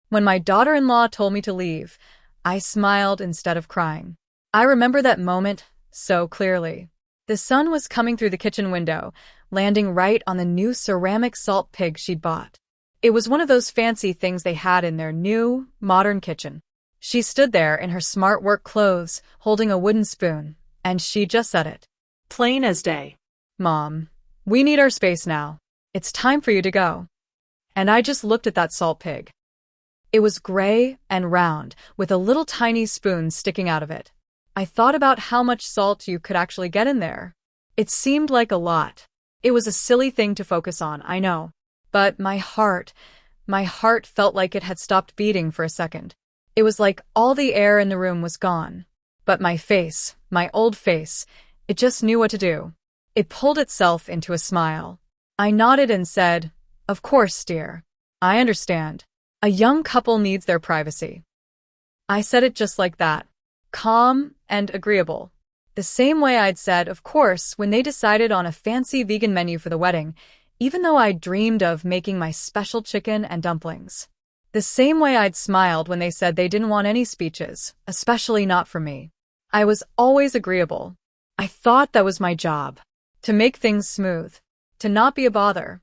When my daughter-in-law told me to leave, I smiled instead of crying. I remember that moment so clearly. The sun was coming through the kitchen window, landing right on the new ceramic salt pig she'd bought. It was one of those fancy things they had in their new, modern kitchen. She stood there in her smart work clothes, holding a wooden spoon, and she just said it. Plain as day. "Mom, we need our space now. It's time for you to go." And I just looked at that salt pig. It was gray and round, with a little tiny spoon sticking out of it. I thought about how much salt you could actually get in there. It seemed like a lot. It was a silly thing to focus on, I know. But my heart felt like it had stopped beating for a second. It was like all the air in the room was gone. But my face, my old face, it just knew what to do. It pulled itself into a smile. I nodded and said, "Of course, dear. I understand. A young couple needs their privacy." I said it just like that, calm and agreeable. The same way I'd said, of course, when they decided on a fancy vegan menu for the wedding, even though I'd dreamed of making my special chicken and dumplings. The same way I'd smiled when they said they didn't want any speeches, especially not from me. I was always agreeable. I thought that was my job, to make things smooth, to not be a bother.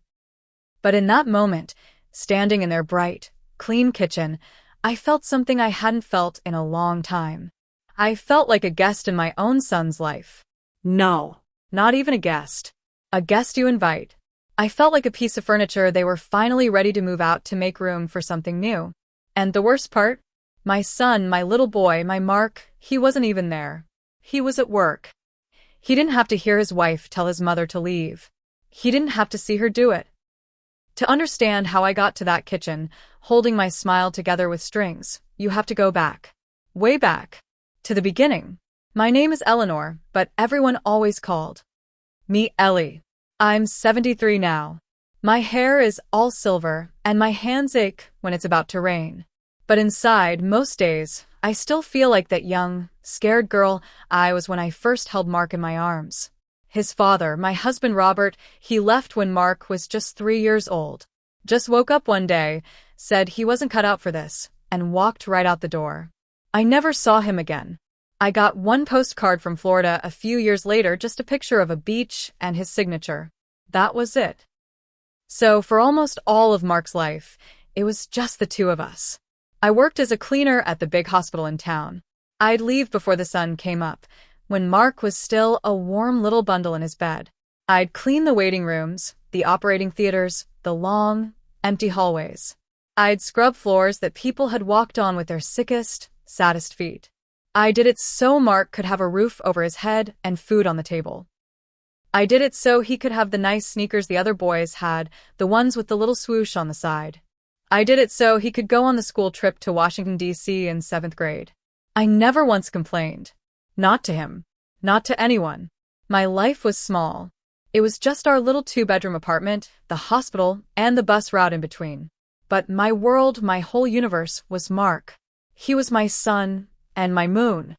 But in that moment, standing in their bright, clean kitchen, I felt something I hadn't felt in a long time. I felt like a guest in my own son's life. No. Not even a guest. A guest you invite. I felt like a piece of furniture they were finally ready to move out to make room for something new. And the worst part? My son, my little boy, my Mark, he wasn't even there. He was at work. He didn't have to hear his wife tell his mother to leave. He didn't have to see her do it. To understand how I got to that kitchen, holding my smile together with strings, you have to go back. Way back. To the beginning. My name is Eleanor, but everyone always called me Ellie. I'm 73 now. My hair is all silver, and my hands ache when it's about to rain. But inside, most days, I still feel like that young, scared girl I was when I first held Mark in my arms. His father, my husband Robert, he left when Mark was just 3 years old. Just woke up one day, said he wasn't cut out for this, and walked right out the door. I never saw him again. I got one postcard from Florida a few years later, just a picture of a beach and his signature. That was it. So for almost all of Mark's life, it was just the two of us. I worked as a cleaner at the big hospital in town. I'd leave before the sun came up, when Mark was still a warm little bundle in his bed. I'd clean the waiting rooms, the operating theaters, the long, empty hallways. I'd scrub floors that people had walked on with their sickest, saddest feet. I did it so Mark could have a roof over his head and food on the table. I did it so he could have the nice sneakers the other boys had, the ones with the little swoosh on the side. I did it so he could go on the school trip to Washington, D.C. in 7th grade. I never once complained. Not to him. Not to anyone. My life was small. It was just our little 2-bedroom apartment, the hospital, and the bus route in between. But my world, my whole universe, was Mark. He was my sun and my moon.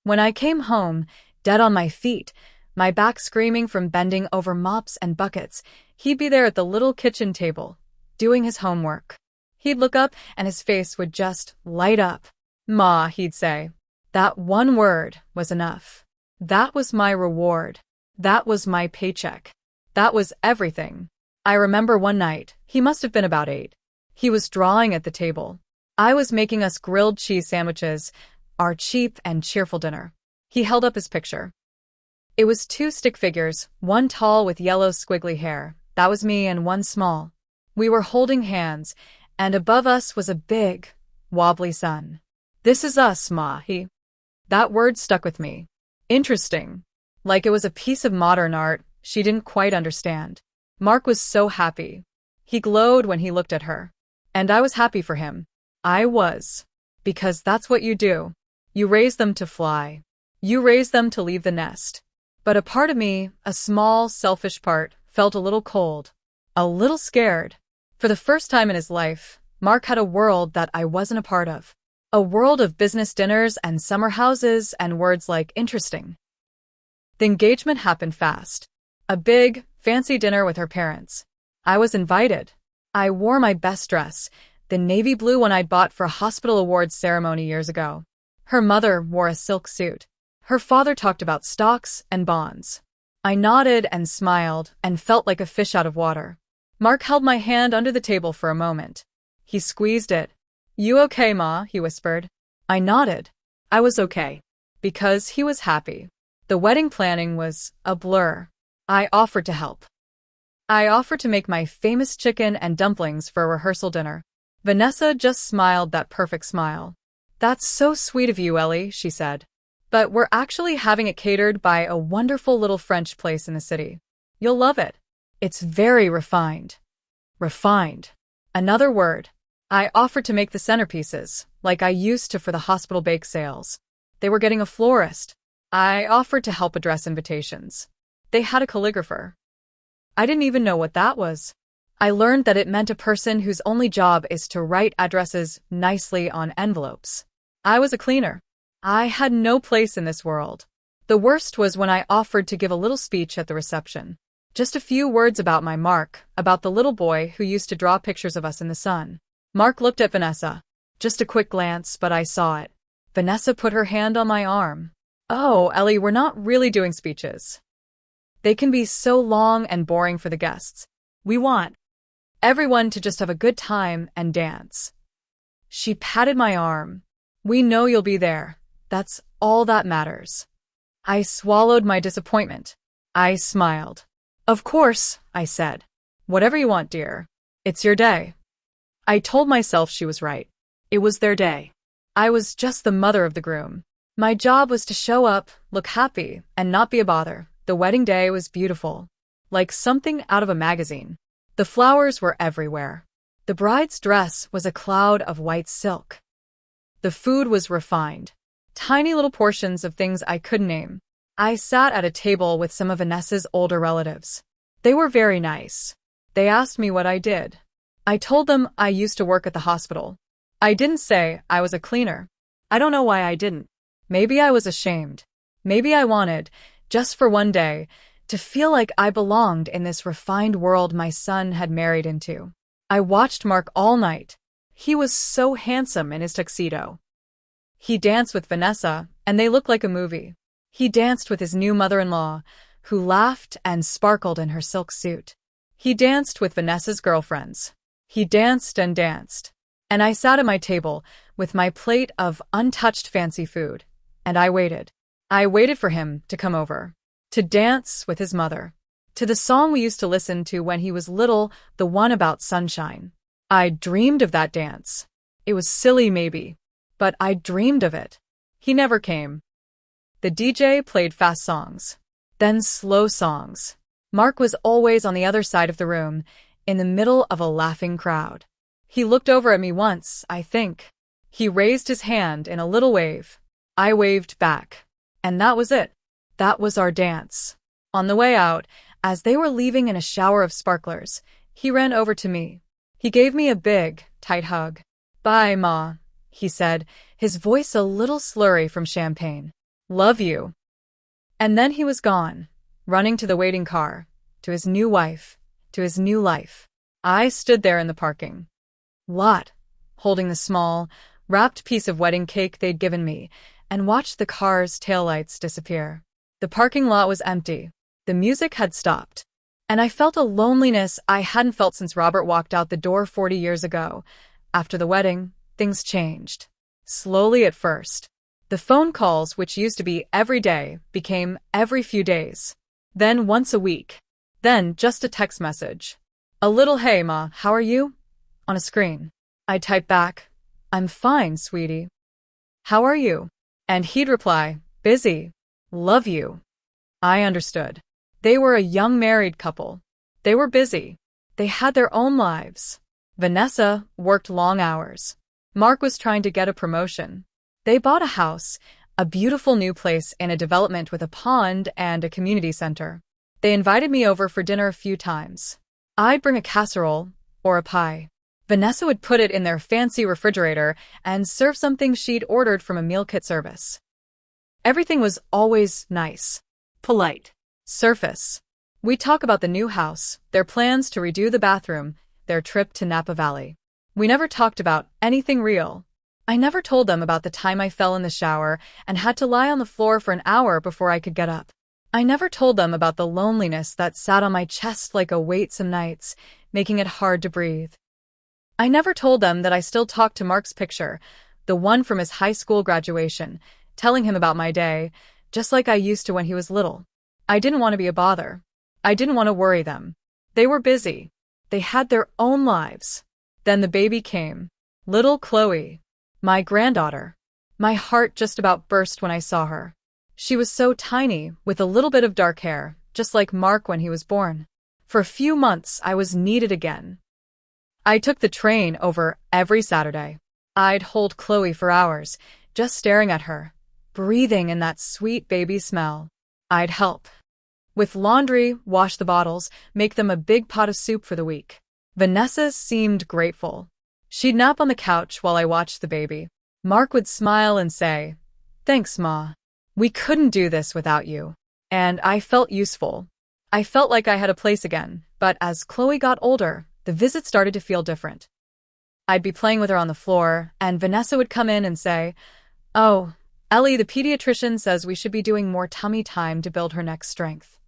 When I came home, dead on my feet, my back screaming from bending over mops and buckets, he'd be there at the little kitchen table, doing his homework. He'd look up and his face would just light up. "Ma," he'd say. That one word was enough. That was my reward. That was my paycheck. That was everything. I remember one night, he must have been about 8. He was drawing at the table. I was making us grilled cheese sandwiches, our cheap and cheerful dinner. He held up his picture. It was 2 stick figures, one tall with yellow squiggly hair. That was me, and one small. We were holding hands, and above us was a big, wobbly sun. "This is us, Ma," he. That word stuck with me. Interesting. Like it was a piece of modern art she didn't quite understand. Mark was so happy. He glowed when he looked at her. And I was happy for him. I was. Because that's what you do. You raise them to fly. You raise them to leave the nest. But a part of me, a small, selfish part, felt a little cold. A little scared. For the first time in his life, Mark had a world that I wasn't a part of. A world of business dinners and summer houses and words like interesting. The engagement happened fast. A big, fancy dinner with her parents. I was invited. I wore my best dress, the navy blue one I'd bought for a hospital awards ceremony years ago. Her mother wore a silk suit. Her father talked about stocks and bonds. I nodded and smiled and felt like a fish out of water. Mark held my hand under the table for a moment. He squeezed it. "You okay, Ma?" he whispered. I nodded. I was okay. Because he was happy. The wedding planning was a blur. I offered to help. I offered to make my famous chicken and dumplings for a rehearsal dinner. Vanessa just smiled that perfect smile. "That's so sweet of you, Ellie," she said. "But we're actually having it catered by a wonderful little French place in the city. You'll love it. It's very refined." Refined. Another word. I offered to make the centerpieces, like I used to for the hospital bake sales. They were getting a florist. I offered to help address invitations. They had a calligrapher. I didn't even know what that was. I learned that it meant a person whose only job is to write addresses nicely on envelopes. I was a cleaner. I had no place in this world. The worst was when I offered to give a little speech at the reception. Just a few words about my Mark, about the little boy who used to draw pictures of us in the sun. Mark looked at Vanessa. Just a quick glance, but I saw it. Vanessa put her hand on my arm. "Oh, Ellie, we're not really doing speeches. They can be so long and boring for the guests. We want everyone to just have a good time and dance." She patted my arm. "We know you'll be there. That's all that matters." I swallowed my disappointment. I smiled. "Of course," I said. "Whatever you want, dear. It's your day." I told myself she was right. It was their day. I was just the mother of the groom. My job was to show up, look happy, and not be a bother. The wedding day was beautiful. Like something out of a magazine. The flowers were everywhere. The bride's dress was a cloud of white silk. The food was refined. Tiny little portions of things I couldn't name. I sat at a table with some of Vanessa's older relatives. They were very nice. They asked me what I did. I told them I used to work at the hospital. I didn't say I was a cleaner. I don't know why I didn't. Maybe I was ashamed. Maybe I wanted, just for one day, to feel like I belonged in this refined world my son had married into. I watched Mark all night. He was so handsome in his tuxedo. He danced with Vanessa, and they looked like a movie. He danced with his new mother-in-law, who laughed and sparkled in her silk suit. He danced with Vanessa's girlfriends. He danced and danced. And I sat at my table with my plate of untouched fancy food, and I waited. I waited for him to come over, to dance with his mother, to the song we used to listen to when he was little, the one about sunshine. I dreamed of that dance. It was silly maybe, but I dreamed of it. He never came. The DJ played fast songs, then slow songs. Mark was always on the other side of the room, in the middle of a laughing crowd. He looked over at me once, I think. He raised his hand in a little wave. I waved back. And that was it. That was our dance. On the way out, as they were leaving in a shower of sparklers, he ran over to me. He gave me a big, tight hug. "Bye, Ma," he said, his voice a little slurry from champagne. "Love you." And then he was gone, running to the waiting car, to his new wife, to his new life. I stood there in the parking lot, holding the small, wrapped piece of wedding cake they'd given me, and watched the car's taillights disappear. The parking lot was empty. The music had stopped. And I felt a loneliness I hadn't felt since Robert walked out the door 40 years ago. After the wedding, things changed. Slowly at first. The phone calls, which used to be every day, became every few days. Then once a week. Then just a text message. A little "Hey, Ma, how are you?" on a screen. I'd type back, "I'm fine, sweetie. How are you?" And he'd reply, "Busy. Love you." I understood. They were a young married couple. They were busy. They had their own lives. Vanessa worked long hours. Mark was trying to get a promotion. They bought a house, a beautiful new place in a development with a pond and a community center. They invited me over for dinner a few times. I'd bring a casserole or a pie. Vanessa would put it in their fancy refrigerator and serve something she'd ordered from a meal kit service. Everything was always nice, polite, surface. We'd talk about the new house, their plans to redo the bathroom, their trip to Napa Valley. We never talked about anything real. I never told them about the time I fell in the shower and had to lie on the floor for an hour before I could get up. I never told them about the loneliness that sat on my chest like a weight some nights, making it hard to breathe. I never told them that I still talked to Mark's picture, the one from his high school graduation, telling him about my day, just like I used to when he was little. I didn't want to be a bother. I didn't want to worry them. They were busy. They had their own lives. Then the baby came. Little Chloe. My granddaughter. My heart just about burst when I saw her. She was so tiny, with a little bit of dark hair, just like Mark when he was born. For a few months, I was needed again. I took the train over every Saturday. I'd hold Chloe for hours, just staring at her, breathing in that sweet baby smell. I'd help. With laundry, wash the bottles, make them a big pot of soup for the week. Vanessa seemed grateful. She'd nap on the couch while I watched the baby. Mark would smile and say, "Thanks, Ma. We couldn't do this without you." And I felt useful. I felt like I had a place again, but as Chloe got older, the visits started to feel different. I'd be playing with her on the floor, and Vanessa would come in and say, "Oh, Ellie, the pediatrician says we should be doing more tummy time to build her neck strength."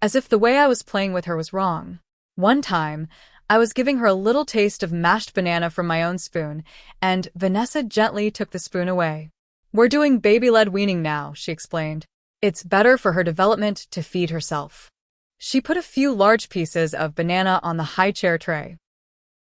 As if the way I was playing with her was wrong. One time, I was giving her a little taste of mashed banana from my own spoon, and Vanessa gently took the spoon away. "We're doing baby-led weaning now," she explained. "It's better for her development to feed herself." She put a few large pieces of banana on the high chair tray.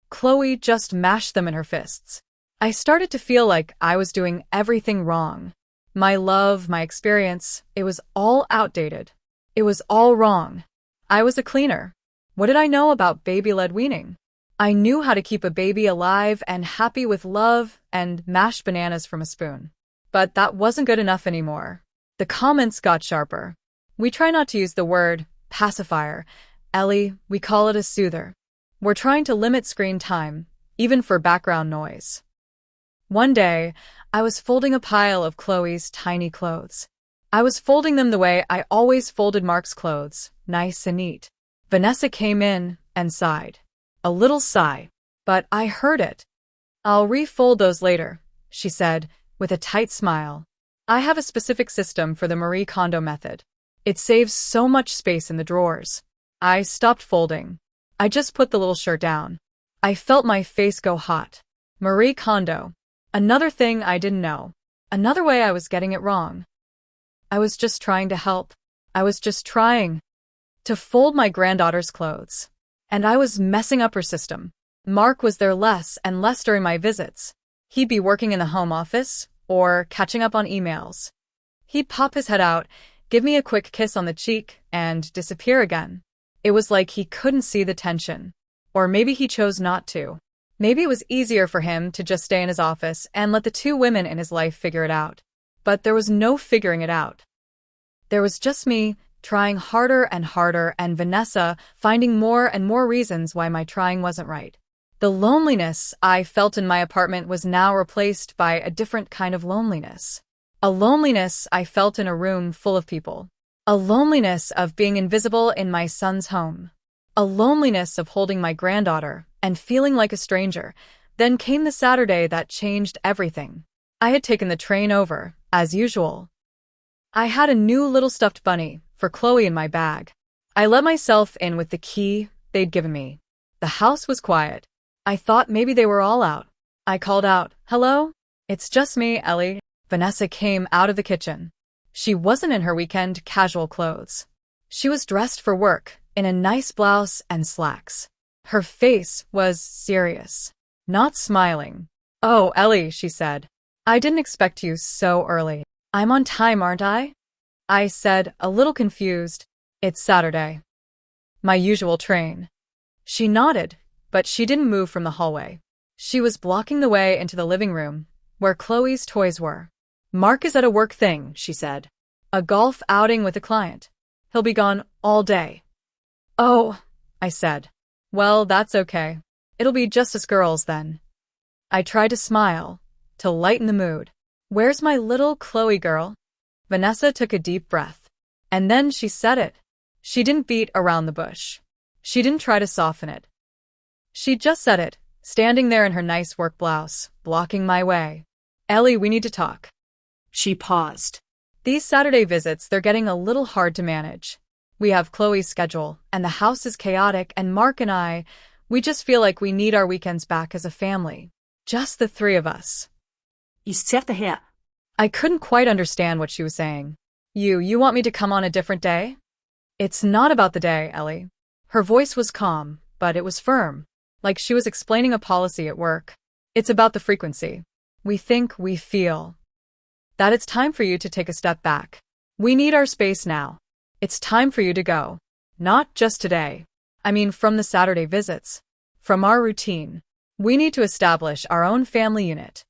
Chloe just mashed them in her fists. I started to feel like I was doing everything wrong. My love, my experience, it was all outdated. It was all wrong. I was a cleaner. What did I know about baby-led weaning? I knew how to keep a baby alive and happy with love and mashed bananas from a spoon. But that wasn't good enough anymore. The comments got sharper. "We try not to use the word pacifier. Ellie, we call it a soother. We're trying to limit screen time, even for background noise." One day, I was folding a pile of Chloe's tiny clothes. I was folding them the way I always folded Mark's clothes, nice and neat. Vanessa came in and sighed. A little sigh. But I heard it. "I'll refold those later," she said, with a tight smile. "I have a specific system for the Marie Kondo method. It saves so much space in the drawers." I stopped folding. I just put the little shirt down. I felt my face go hot. Marie Kondo. Another thing I didn't know. Another way I was getting it wrong. I was just trying to help. I was just trying to fold my granddaughter's clothes. And I was messing up her system. Mark was there less and less during my visits. He'd be working in the home office or catching up on emails. He'd pop his head out, give me a quick kiss on the cheek, and disappear again. It was like he couldn't see the tension. Or maybe he chose not to. Maybe it was easier for him to just stay in his office and let the two women in his life figure it out. But there was no figuring it out. There was just me, trying harder and Vanessa finding more and more reasons why my trying wasn't right. The loneliness I felt in my apartment was now replaced by a different kind of loneliness. A loneliness I felt in a room full of people. A loneliness of being invisible in my son's home. A loneliness of holding my granddaughter and feeling like a stranger. Then came the Saturday that changed everything. I had taken the train over, as usual. I had a new little stuffed bunny for Chloe in my bag. I let myself in with the key they'd given me. The house was quiet. I thought maybe they were all out. I called out, "Hello? It's just me, Ellie." Vanessa came out of the kitchen. She wasn't in her weekend casual clothes. She was dressed for work, in a nice blouse and slacks. Her face was serious, not smiling. "Oh, Ellie," she said. "I didn't expect you so early. I'm on time, aren't I?" I said, a little confused. "It's Saturday. My usual train." She nodded, but she didn't move from the hallway. She was blocking the way into the living room, where Chloe's toys were. "Mark is at a work thing," she said. "A golf outing with a client. He'll be gone all day." "Oh," I said. "Well, that's okay. It'll be just us girls then." I tried to smile, to lighten the mood. "Where's my little Chloe girl?" Vanessa took a deep breath. And then she said it. She didn't beat around the bush. She didn't try to soften it. She just said it, standing there in her nice work blouse, blocking my way. Ellie, we need to talk. She paused. These Saturday visits, they're getting a little hard to manage. We have Chloe's schedule, and the house is chaotic, and Mark and I, we just feel like we need our weekends back as a family. Just the three of us. Isärte här. I couldn't quite understand what she was saying. You want me to come on a different day? It's not about the day, Ellie. Her voice was calm, but it was firm, like she was explaining a policy at work. It's about the frequency. We think, we feel that it's time for you to take a step back. We need our space now. It's time for you to go. Not just today. I mean, from the Saturday visits. From our routine. We need to establish our own family unit.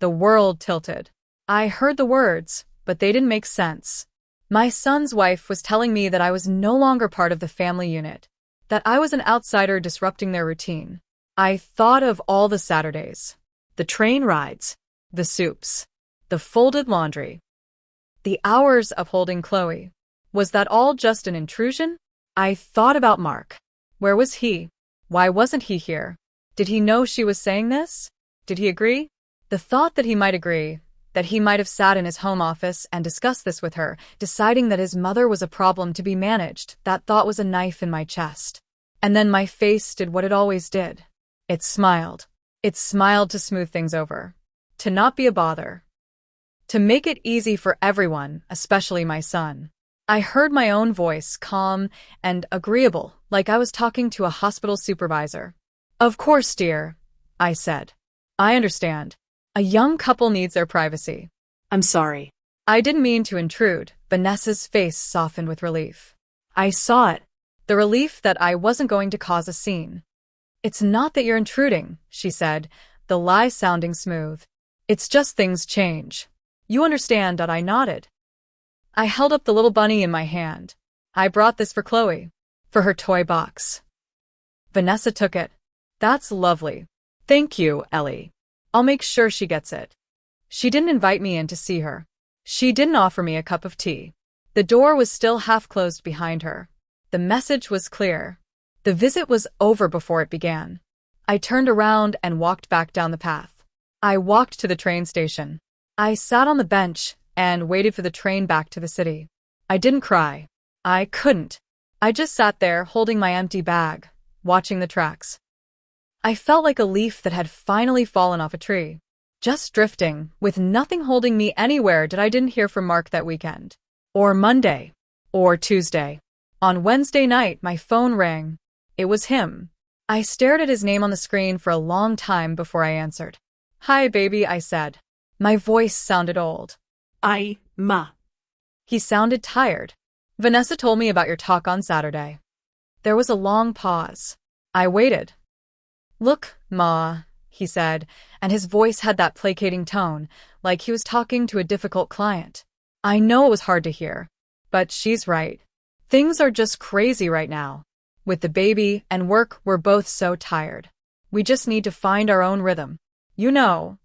The world tilted. I heard the words, but they didn't make sense. My son's wife was telling me that I was no longer part of the family unit, that I was an outsider disrupting their routine. I thought of all the Saturdays, the train rides, the soups, the folded laundry, the hours of holding Chloe. Was that all just an intrusion? I thought about Mark. Where was he? Why wasn't he here? Did he know she was saying this? Did he agree? The thought that he might agree, that he might have sat in his home office and discussed this with her, deciding that his mother was a problem to be managed, that thought was a knife in my chest. And then my face did what it always did. It smiled. It smiled to smooth things over. To not be a bother. To make it easy for everyone, especially my son. I heard my own voice, calm and agreeable, like I was talking to a hospital supervisor. Of course, dear, I said. I understand. A young couple needs their privacy. I'm sorry. I didn't mean to intrude. Vanessa's face softened with relief. I saw it. The relief that I wasn't going to cause a scene. It's not that you're intruding, she said, the lie sounding smooth. It's just things change. You understand that? I nodded. I held up the little bunny in my hand. I brought this for Chloe. For her toy box. Vanessa took it. That's lovely. Thank you, Ellie. I'll make sure she gets it. She didn't invite me in to see her. She didn't offer me a cup of tea. The door was still half closed behind her. The message was clear. The visit was over before it began. I turned around and walked back down the path. I walked to the train station. I sat on the bench and waited for the train back to the city. I didn't cry. I couldn't. I just sat there holding my empty bag, watching the tracks. I felt like a leaf that had finally fallen off a tree. Just drifting, with nothing holding me anywhere. I didn't hear from Mark that weekend. Or Monday. Or Tuesday. On Wednesday night, my phone rang. It was him. I stared at his name on the screen for a long time before I answered. Hi, baby, I said. My voice sounded old. Ma. He sounded tired. Vanessa told me about your talk on Saturday. There was a long pause. I waited. Look, Ma, he said, and his voice had that placating tone, like he was talking to a difficult client. I know it was hard to hear, but she's right. Things are just crazy right now. With the baby and work, we're both so tired. We just need to find our own rhythm. You know.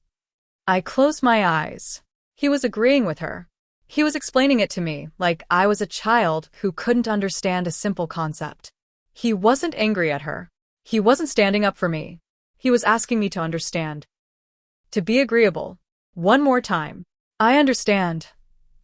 I closed my eyes. He was agreeing with her. He was explaining it to me like I was a child who couldn't understand a simple concept. He wasn't angry at her. He wasn't standing up for me. He was asking me to understand. To be agreeable. One more time. I understand,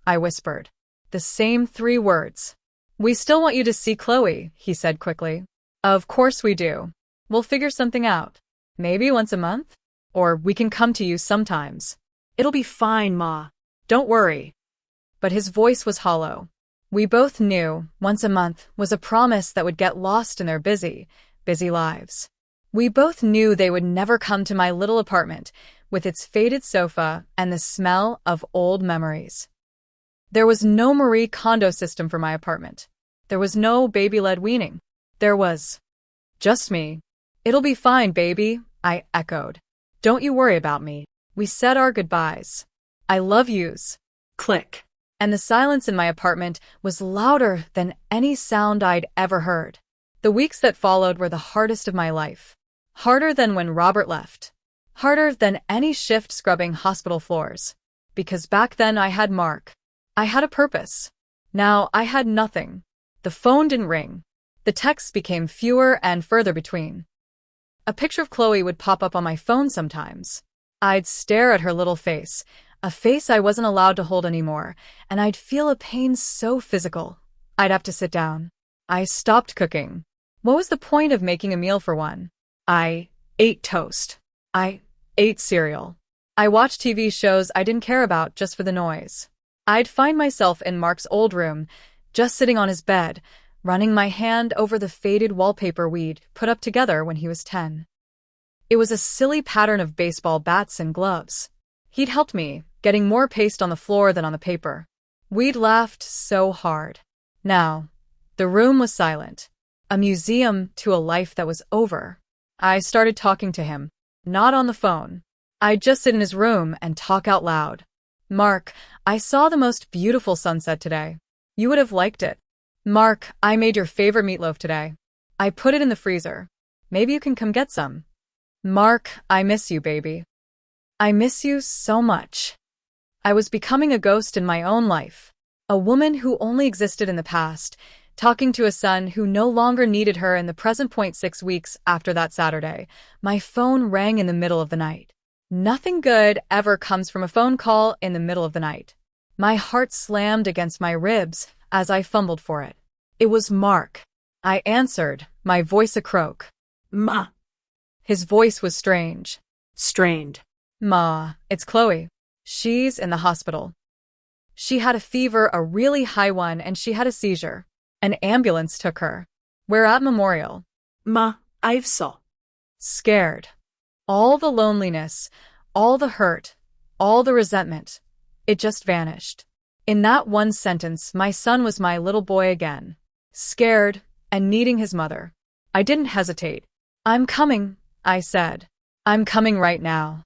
I whispered. The same 3 words. We still want you to see Chloe, he said quickly. Of course we do. We'll figure something out. Maybe once a month? Or we can come to you sometimes. It'll be fine, Ma. Don't worry. But his voice was hollow. We both knew once a month was a promise that would get lost in their busy lives. We both knew they would never come to my little apartment with its faded sofa and the smell of old memories. There was no Marie Kondo system for my apartment. There was no baby-led weaning. There was just me. It'll be fine, baby, I echoed. Don't you worry about me. We said our goodbyes. I love yous. Click. And the silence in my apartment was louder than any sound I'd ever heard. The weeks that followed were the hardest of my life. Harder than when Robert left. Harder than any shift scrubbing hospital floors. Because back then I had Mark. I had a purpose. Now I had nothing. The phone didn't ring. The texts became fewer and further between. A picture of Chloe would pop up on my phone sometimes. I'd stare at her little face, a face I wasn't allowed to hold anymore, and I'd feel a pain so physical. I'd have to sit down. I stopped cooking. What was the point of making a meal for one? I ate toast. I ate cereal. I watched TV shows I didn't care about just for the noise. I'd find myself in Mark's old room, just sitting on his bed, running my hand over the faded wallpaper we'd put up together when he was 10. It was a silly pattern of baseball bats and gloves. He'd helped me, getting more paste on the floor than on the paper. We'd laughed so hard. Now, the room was silent. A museum to a life that was over. I started talking to him, not on the phone. I'd just sit in his room and talk out loud. Mark, I saw the most beautiful sunset today. You would have liked it. Mark, I made your favorite meatloaf today. I put it in the freezer. Maybe you can come get some. Mark, I miss you, baby. I miss you so much. I was becoming a ghost in my own life. A woman who only existed in the past, talking to a son who no longer needed her in the present. 6 weeks after that Saturday, my phone rang in the middle of the night. Nothing good ever comes from a phone call in the middle of the night. My heart slammed against my ribs as I fumbled for it. It was Mark. I answered, my voice a croak. Ma. His voice was strange. Strained. Ma, it's Chloe. She's in the hospital. She had a fever, a really high one, and she had a seizure. An ambulance took her. We're at Memorial. Ma, I've saw. Scared. All the loneliness, all the hurt, all the resentment. It just vanished. In that one sentence, my son was my little boy again. Scared and needing his mother. I didn't hesitate. I'm coming, I said. I'm coming right now.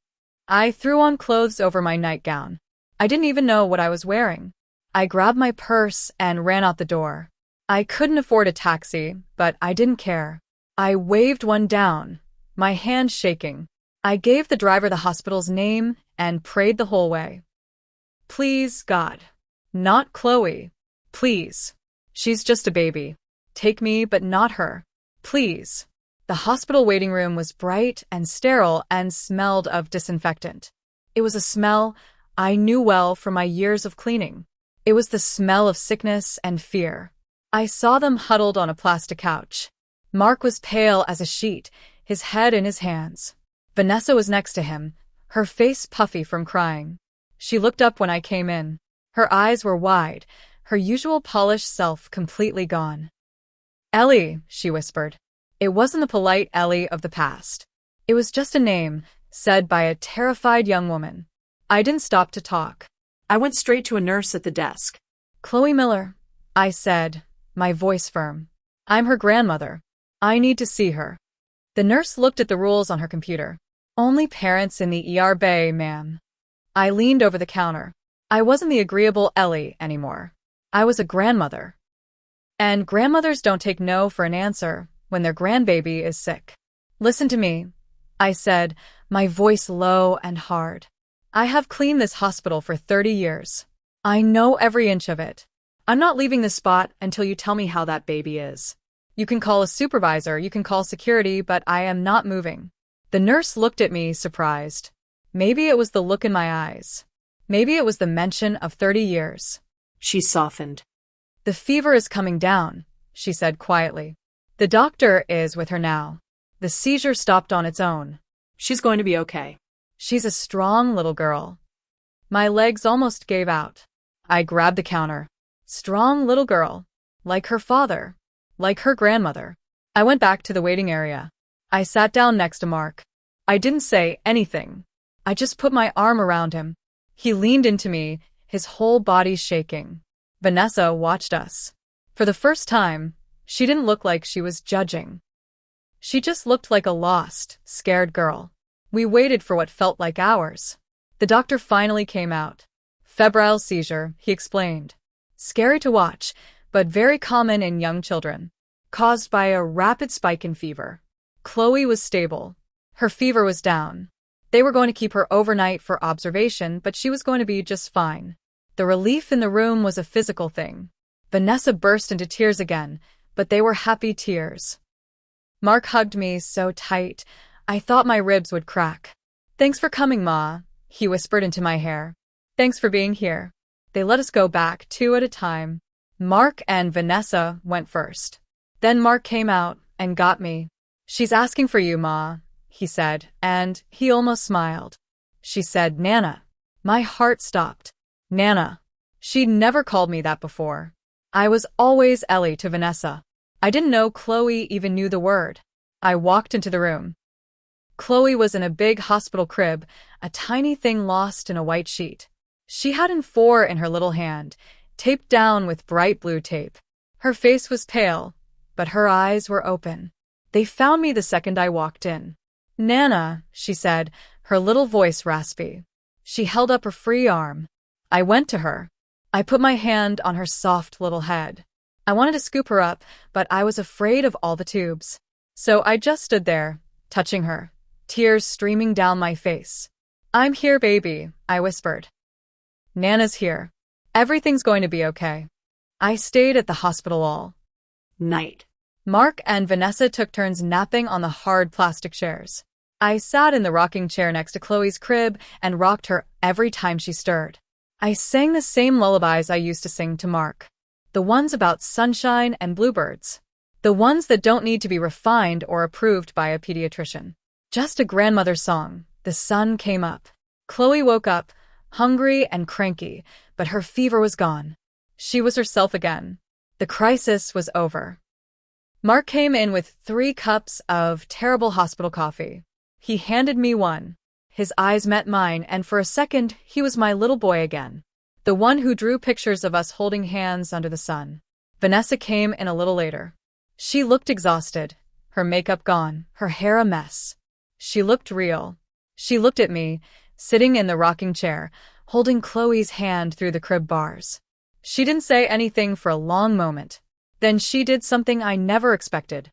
I threw on clothes over my nightgown. I didn't even know what I was wearing. I grabbed my purse and ran out the door. I couldn't afford a taxi, but I didn't care. I waved one down, my hand shaking. I gave the driver the hospital's name and prayed the whole way. Please, God. Not Chloe. Please. She's just a baby. Take me, but not her. Please. The hospital waiting room was bright and sterile and smelled of disinfectant. It was a smell I knew well from my years of cleaning. It was the smell of sickness and fear. I saw them huddled on a plastic couch. Mark was pale as a sheet, his head in his hands. Vanessa was next to him, her face puffy from crying. She looked up when I came in. Her eyes were wide, her usual polished self completely gone. Ellie, she whispered. It wasn't the polite Ellie of the past. It was just a name, said by a terrified young woman. I didn't stop to talk. I went straight to a nurse at the desk. Chloe Miller, I said, my voice firm. I'm her grandmother. I need to see her. The nurse looked at the rules on her computer. Only parents in the ER bay, ma'am. I leaned over the counter. I wasn't the agreeable Ellie anymore. I was a grandmother. And grandmothers don't take no for an answer when their grandbaby is sick. Listen to me, I said, my voice low and hard. I have cleaned this hospital for 30 years. I know every inch of it. I'm not leaving this spot until you tell me how that baby is. You can call a supervisor, you can call security, but I am not moving. The nurse looked at me, surprised. Maybe it was the look in my eyes. Maybe it was the mention of 30 years. She softened. The fever is coming down, she said quietly. The doctor is with her now. The seizure stopped on its own. She's going to be okay. She's a strong little girl. My legs almost gave out. I grabbed the counter. Strong little girl. Like her father. Like her grandmother. I went back to the waiting area. I sat down next to Mark. I didn't say anything. I just put my arm around him. He leaned into me, his whole body shaking. Vanessa watched us. For the first time, she didn't look like she was judging. She just looked like a lost, scared girl. We waited for what felt like hours. The doctor finally came out. Febrile seizure, he explained. Scary to watch, but very common in young children. Caused by a rapid spike in fever. Chloe was stable. Her fever was down. They were going to keep her overnight for observation, but she was going to be just fine. The relief in the room was a physical thing. Vanessa burst into tears again, but they were happy tears. Mark hugged me so tight, I thought my ribs would crack. Thanks for coming, Ma, he whispered into my hair. Thanks for being here. They let us go back, 2 at a time. Mark and Vanessa went first. Then Mark came out and got me. She's asking for you, Ma, he said, and he almost smiled. She said, Nana. My heart stopped. Nana. She'd never called me that before. I was always Ellie to Vanessa. I didn't know Chloe even knew the word. I walked into the room. Chloe was in a big hospital crib, a tiny thing lost in a white sheet. She had an 4 in her little hand, taped down with bright blue tape. Her face was pale, but her eyes were open. They found me the second I walked in. Nana, she said, her little voice raspy. She held up her free arm. I went to her. I put my hand on her soft little head. I wanted to scoop her up, but I was afraid of all the tubes. So I just stood there, touching her, tears streaming down my face. I'm here, baby, I whispered. Nana's here. Everything's going to be okay. I stayed at the hospital all night. Mark and Vanessa took turns napping on the hard plastic chairs. I sat in the rocking chair next to Chloe's crib and rocked her every time she stirred. I sang the same lullabies I used to sing to Mark. The ones about sunshine and bluebirds. The ones that don't need to be refined or approved by a pediatrician. Just a grandmother's song. The sun came up. Chloe woke up, hungry and cranky, but her fever was gone. She was herself again. The crisis was over. Mark came in with 3 cups of terrible hospital coffee. He handed me one. His eyes met mine, and for a second, he was my little boy again. The one who drew pictures of us holding hands under the sun. Vanessa came in a little later. She looked exhausted, her makeup gone, her hair a mess. She looked real. She looked at me, sitting in the rocking chair, holding Chloe's hand through the crib bars. She didn't say anything for a long moment. Then she did something I never expected.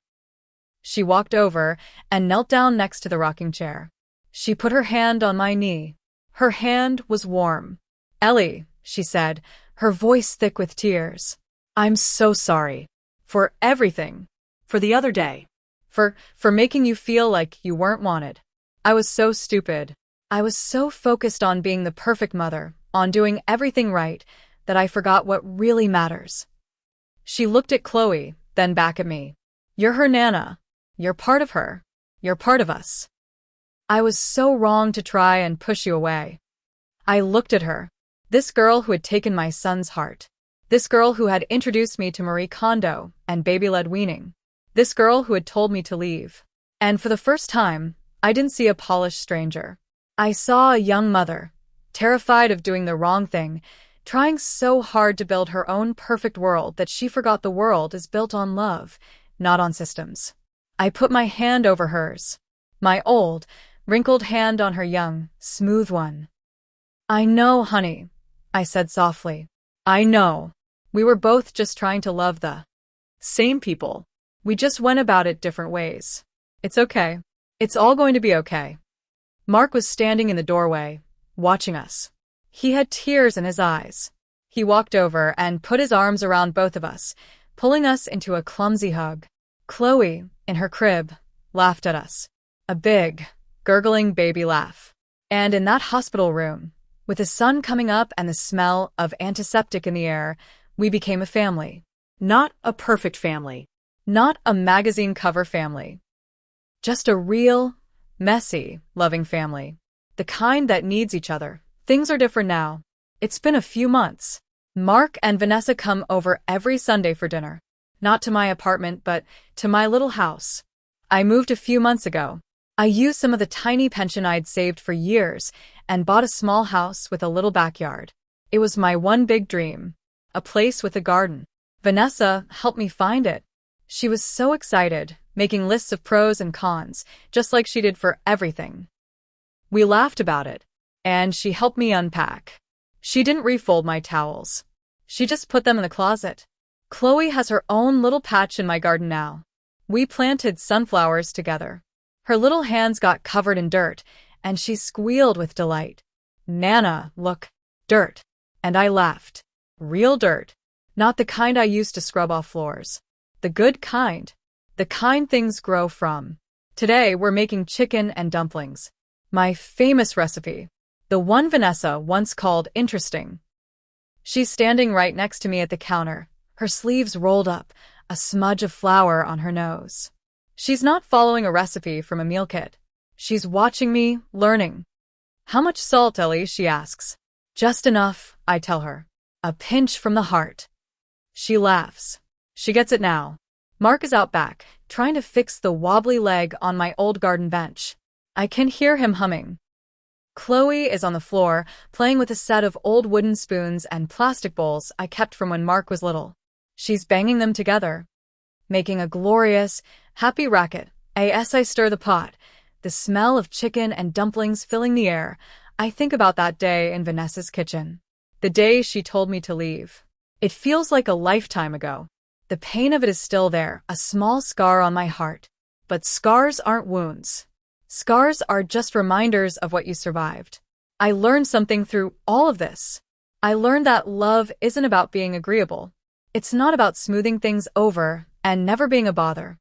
She walked over and knelt down next to the rocking chair. She put her hand on my knee. Her hand was warm. Ellie, she said, her voice thick with tears. I'm so sorry. For everything. For the other day. For making you feel like you weren't wanted. I was so stupid. I was so focused on being the perfect mother, on doing everything right, that I forgot what really matters. She looked at Chloe, then back at me. You're her Nana. You're part of her. You're part of us. I was so wrong to try and push you away. I looked at her. This girl who had taken my son's heart. This girl who had introduced me to Marie Kondo and baby-led weaning. This girl who had told me to leave. And for the first time, I didn't see a polished stranger. I saw a young mother, terrified of doing the wrong thing, trying so hard to build her own perfect world that she forgot the world is built on love, not on systems. I put my hand over hers. My old, wrinkled hand on her young, smooth one. I know, honey, I said softly. I know. We were both just trying to love the same people. We just went about it different ways. It's okay. It's all going to be okay. Mark was standing in the doorway, watching us. He had tears in his eyes. He walked over and put his arms around both of us, pulling us into a clumsy hug. Chloe, in her crib, laughed at us. A big, gurgling baby laugh. And in that hospital room, with the sun coming up and the smell of antiseptic in the air, we became a family. Not a perfect family. Not a magazine cover family. Just a real, messy, loving family. The kind that needs each other. Things are different now. It's been a few months. Mark and Vanessa come over every Sunday for dinner. Not to my apartment, but to my little house. I moved a few months ago. I used some of the tiny pension I'd saved for years and bought a small house with a little backyard. It was my one big dream. A place with a garden. Vanessa helped me find it. She was so excited, making lists of pros and cons, just like she did for everything. We laughed about it, and she helped me unpack. She didn't refold my towels. She just put them in the closet. Chloe has her own little patch in my garden now. We planted sunflowers together. Her little hands got covered in dirt, and she squealed with delight. Nana, look, dirt. And I laughed. Real dirt. Not the kind I used to scrub off floors. The good kind. The The kind things grow from. Today, we're making chicken and dumplings. My famous recipe. The one Vanessa once called interesting. She's standing right next to me at the counter, her sleeves rolled up, a smudge of flour on her nose. She's not following a recipe from a meal kit. She's watching me, learning. How much salt, Ellie? She asks. Just enough, I tell her. A pinch from the heart. She laughs. She gets it now. Mark is out back, trying to fix the wobbly leg on my old garden bench. I can hear him humming. Chloe is on the floor, playing with a set of old wooden spoons and plastic bowls I kept from when Mark was little. She's banging them together, making a glorious, happy racket. As I stir the pot, the smell of chicken and dumplings filling the air, I think about that day in Vanessa's kitchen. The day she told me to leave. It feels like a lifetime ago. The pain of it is still there, a small scar on my heart. But scars aren't wounds. Scars are just reminders of what you survived. I learned something through all of this. I learned that love isn't about being agreeable. It's not about smoothing things over and never being a bother.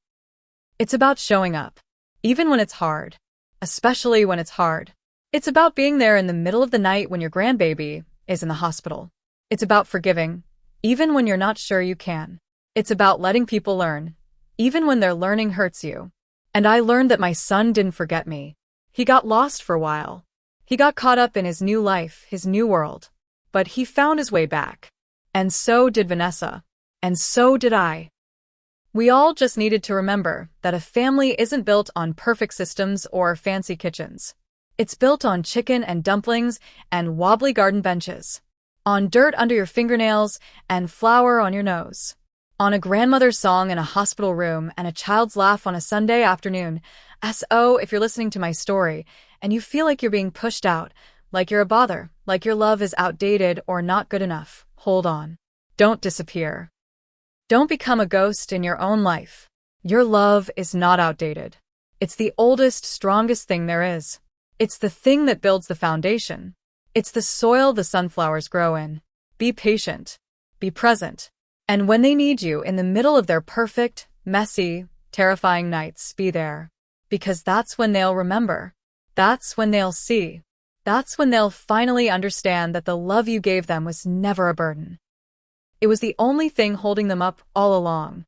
It's about showing up, even when it's hard, especially when it's hard. It's about being there in the middle of the night when your grandbaby is in the hospital. It's about forgiving, even when you're not sure you can. It's about letting people learn, even when their learning hurts you. And I learned that my son didn't forget me. He got lost for a while. He got caught up in his new life, his new world. But he found his way back. And so did Vanessa. And so did I. We all just needed to remember that a family isn't built on perfect systems or fancy kitchens. It's built on chicken and dumplings and wobbly garden benches. On dirt under your fingernails and flour on your nose. On a grandmother's song in a hospital room and a child's laugh on a Sunday afternoon. So, if you're listening to my story and you feel like you're being pushed out, like you're a bother, like your love is outdated or not good enough, hold on. Don't disappear. Don't become a ghost in your own life. Your love is not outdated. It's the oldest, strongest thing there is. It's the thing that builds the foundation. It's the soil the sunflowers grow in. Be patient. Be present. And when they need you in the middle of their perfect, messy, terrifying nights, be there. Because that's when they'll remember. That's when they'll see. That's when they'll finally understand that the love you gave them was never a burden. It was the only thing holding them up all along.